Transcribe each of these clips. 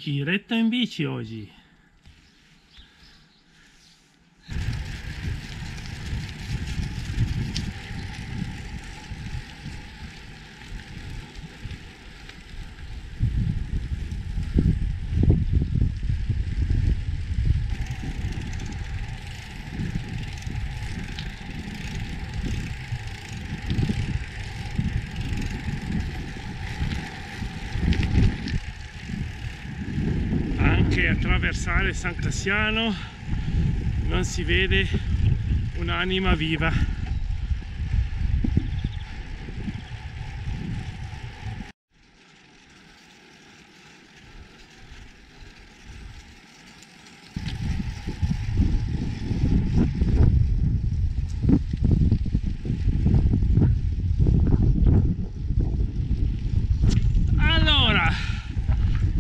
Giretta in bici oggi. Anche attraversare San Cassiano non si vede un'anima viva. Allora,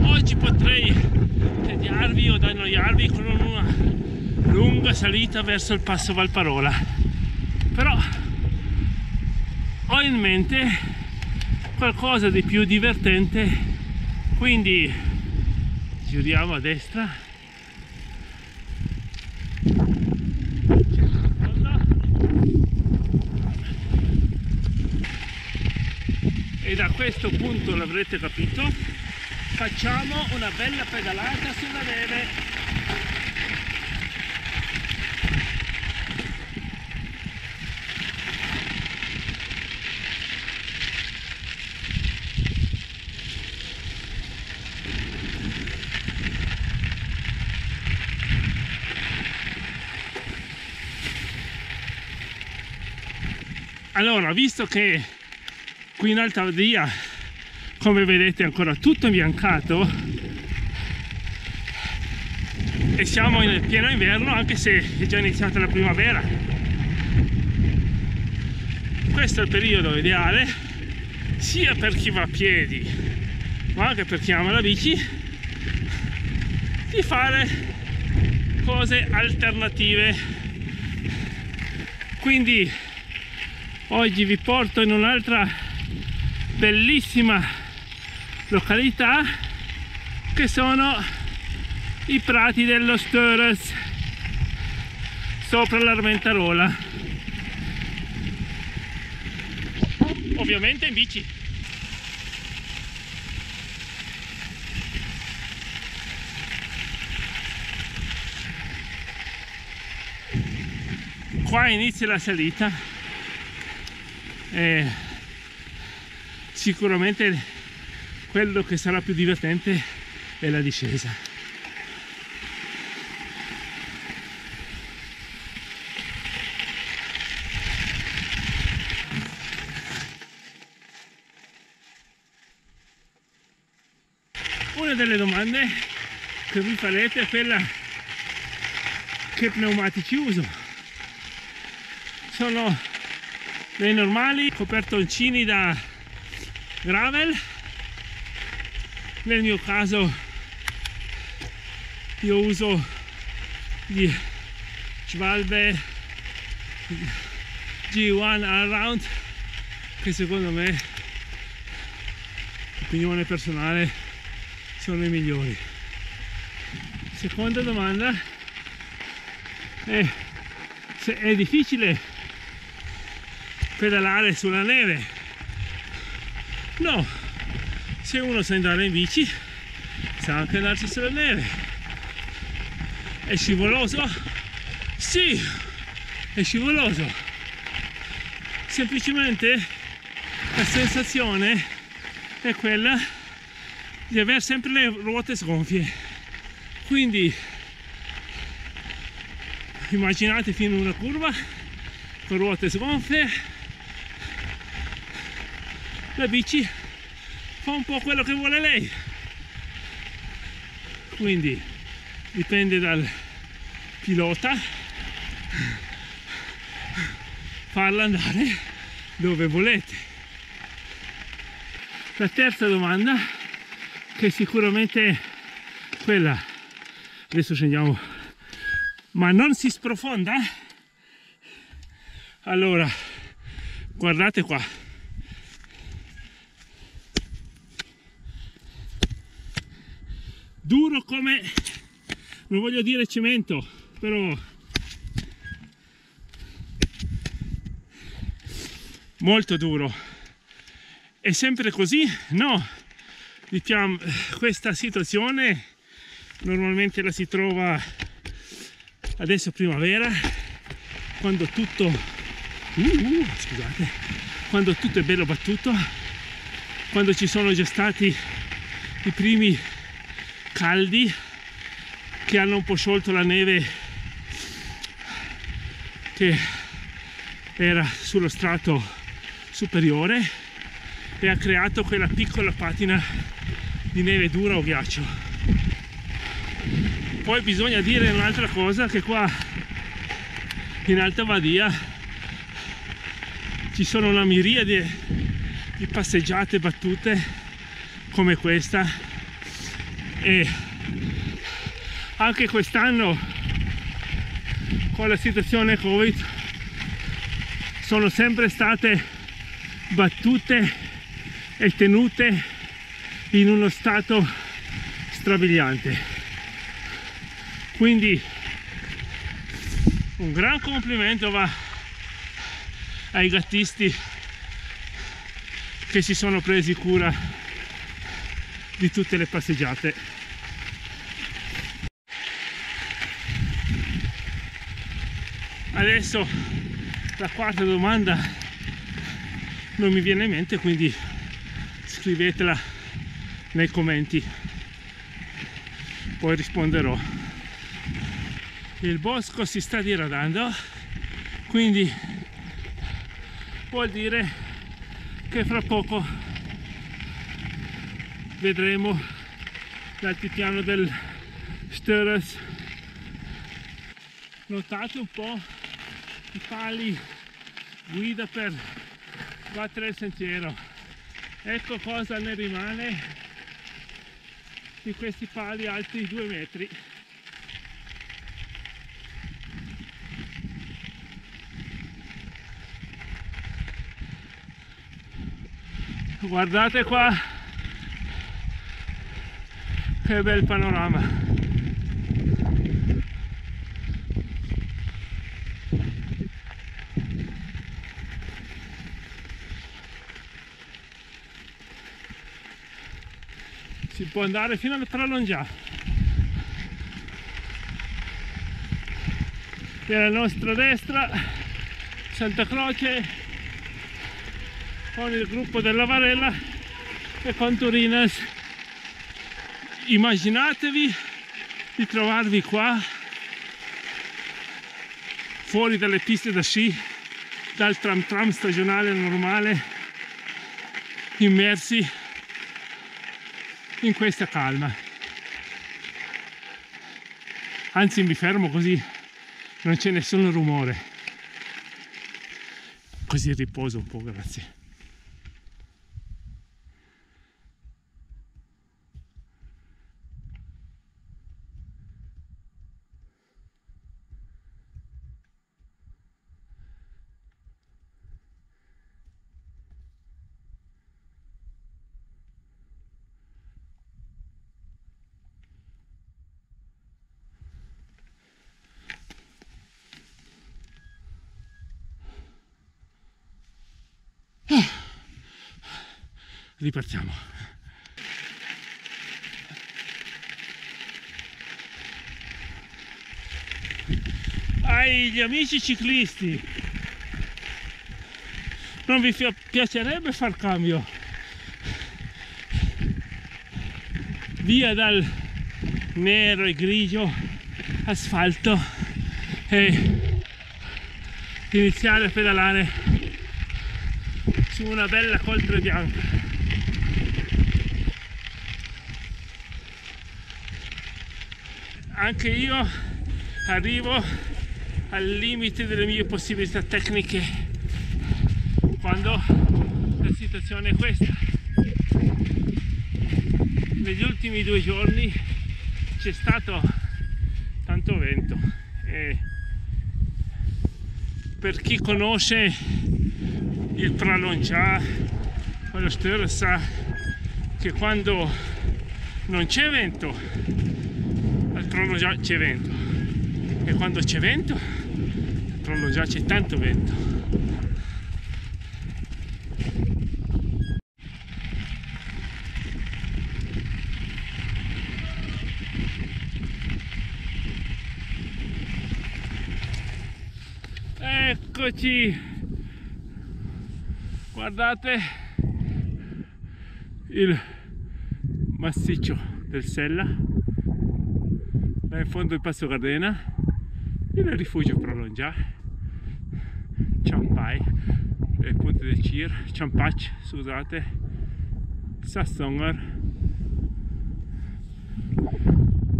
oggi potrei tediarvi o annoiarvi con una lunga salita verso il passo Valparola, però ho in mente qualcosa di più divertente, quindi giriamo a destra e da questo punto, l'avrete capito, facciamo una bella pedalata sulla neve. Allora, visto che qui in Alta Badia, come vedete, è ancora tutto imbiancato e siamo nel pieno inverno, anche se è già iniziata la primavera, questo è il periodo ideale sia per chi va a piedi ma anche per chi ama la bici di fare cose alternative. Quindi oggi vi porto in un'altra bellissima località che sono i prati dello Stores sopra l'Armentarola, ovviamente in bici. Qua inizia la salita. Sicuramente quello che sarà più divertente è la discesa. Una delle domande che vi farete è quella: che pneumatici uso? Sono dei normali copertoncini da gravel. Nel mio caso io uso gli Schwalbe G1 Allround, che secondo me, opinione personale, sono i migliori. Seconda domanda è se è difficile pedalare sulla neve. No, se uno sa andare in bici sa anche andarci sulla neve. È scivoloso? Sì, è scivoloso. Semplicemente la sensazione è quella di avere sempre le ruote sgonfie. Quindi immaginate fino in una curva con ruote sgonfie. La bici fa un po' quello che vuole lei, quindi dipende dal pilota farla andare dove volete. La terza domanda, che sicuramente è quella, adesso scendiamo, ma non si sprofonda? Allora, guardate qua. duro come, non voglio dire cemento, però molto duro. È sempre così? No, diciamo, questa situazione normalmente la si trova adesso primavera, quando tutto scusate, quando tutto è bello battuto, quando ci sono già stati i primi caldi che hanno un po' sciolto la neve che era sullo strato superiore e ha creato quella piccola patina di neve dura o ghiaccio. Poi bisogna dire un'altra cosa, che qua in Alta Badia ci sono una miriade di passeggiate battute come questa, e anche quest'anno con la situazione Covid sono sempre state battute e tenute in uno stato strabiliante. Quindi un gran complimento va ai gattisti che si sono presi cura di tutte le passeggiate. Adesso la quarta domanda non mi viene in mente, quindi scrivetela nei commenti, poi risponderò. Il bosco si sta diradando, quindi vuol dire che fra poco vedremo l'altipiano del Störres. Notate un po' i pali guida per battere il sentiero. Ecco cosa ne rimane di questi pali alti 2 metri. Guardate qua che bel panorama. Si può andare fino al Pralongià. E alla nostra destra Santa Croce con il gruppo della Varella e con Turinas. Immaginatevi di trovarvi qua fuori dalle piste da sci, dal tram stagionale normale, immersi in questa calma. Anzi, mi fermo così non c'è nessun rumore, così riposo un po', grazie. Ripartiamo. Agli amici ciclisti, non vi piacerebbe far cambio? Via dal nero e grigio asfalto e iniziare a pedalare su una bella coltre bianca. Anche io arrivo al limite delle mie possibilità tecniche quando la situazione è questa. Negli ultimi 2 giorni c'è stato tanto vento e per chi conosce il Pralongià o lo Störres sa che quando non c'è vento al trono già c'è vento, e quando c'è vento al trono già c'è tanto vento. Eccoci, guardate il massiccio del Sella, là in fondo il Passo Gardena, il rifugio Prolongia, Champai, il Ponte del Cir, Champac, scusate, Sassonger,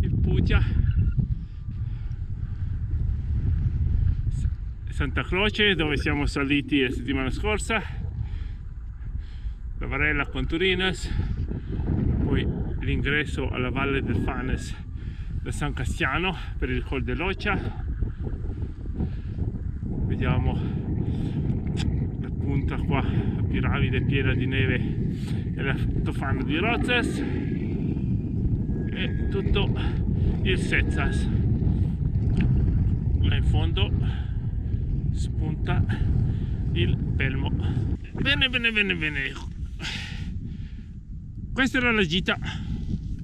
il Pugia, Santa Croce, dove siamo saliti la settimana scorsa, la Varella con Turinas, poi l'ingresso alla Valle del Fanes da San Castiano per il Col dell'Occia. Vediamo la punta qua, la piramide piena di neve e la Tofana di Rozes e tutto il Sezas. Là in fondo spunta il Pelmo. Bene, questa era la gita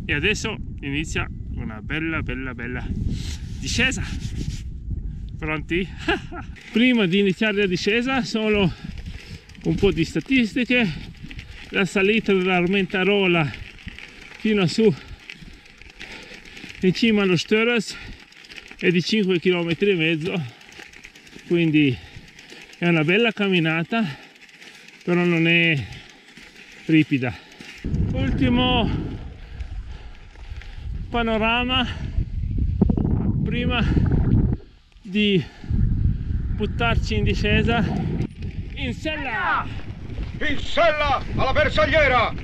e adesso inizia una bella discesa. Pronti? Prima di iniziare la discesa solo un po' di statistiche. La salita dell'Armentarola fino a su in cima allo Störes è di 5,5 km, quindi è una bella camminata, però non è ripida. Ultimo panorama prima di buttarci in discesa. In sella! In sella alla bersagliera!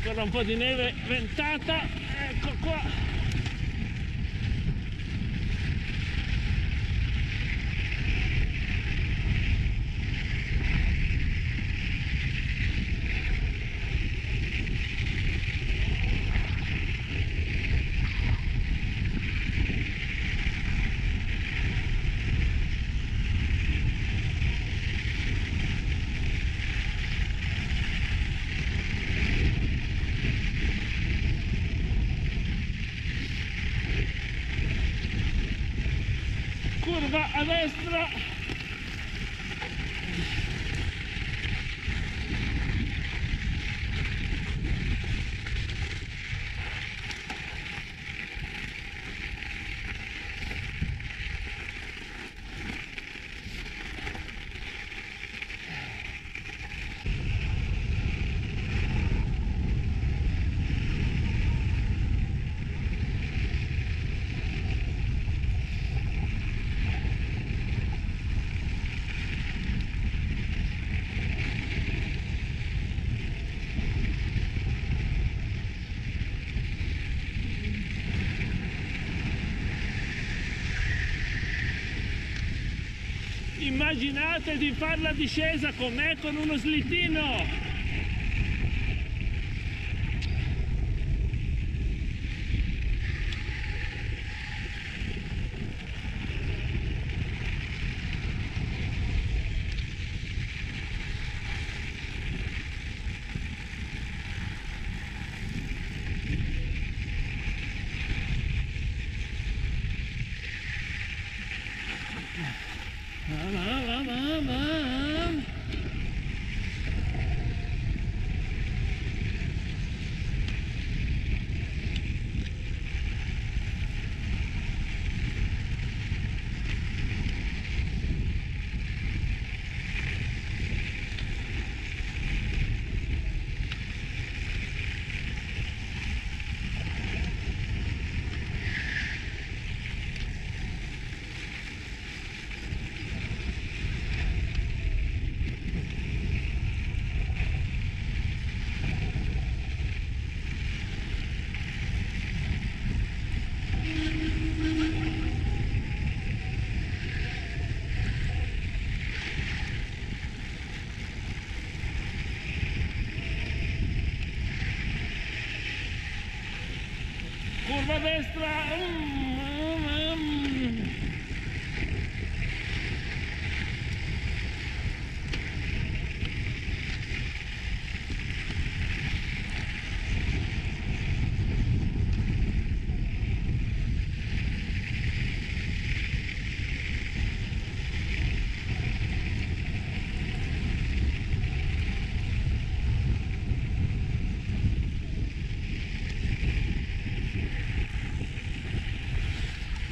Ancora un po' di neve ventata, ecco qua. Curva a destra, immaginate di fare la discesa con me con uno slittino. Curva destra.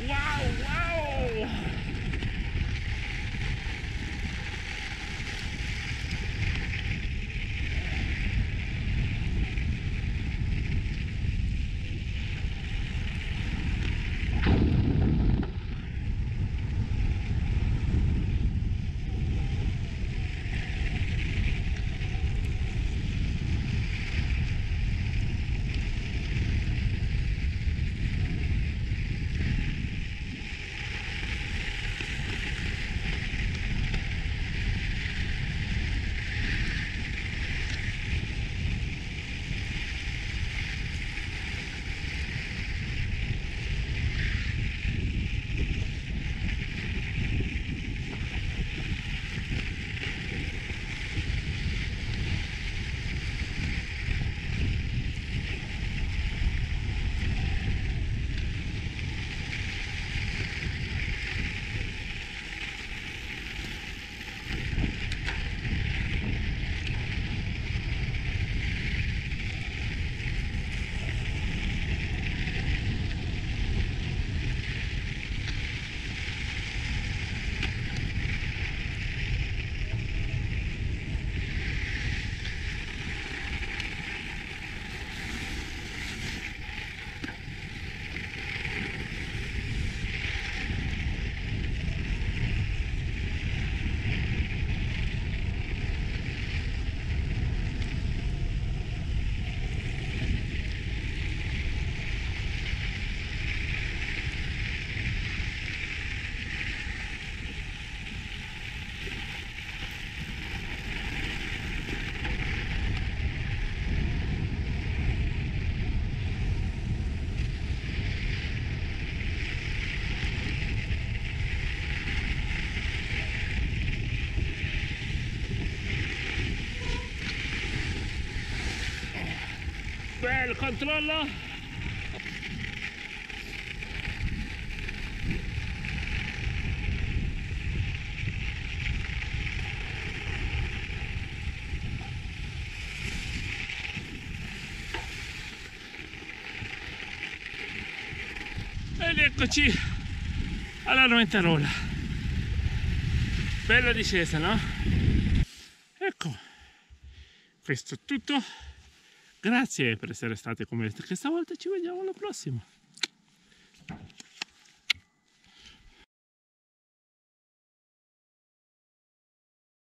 Wow, wow. Bello, controlla. Ed eccoci alla Noventarola. Bella discesa, no? Ecco, questo è tutto. Grazie per essere state con me questa volta, ci vediamo alla prossima.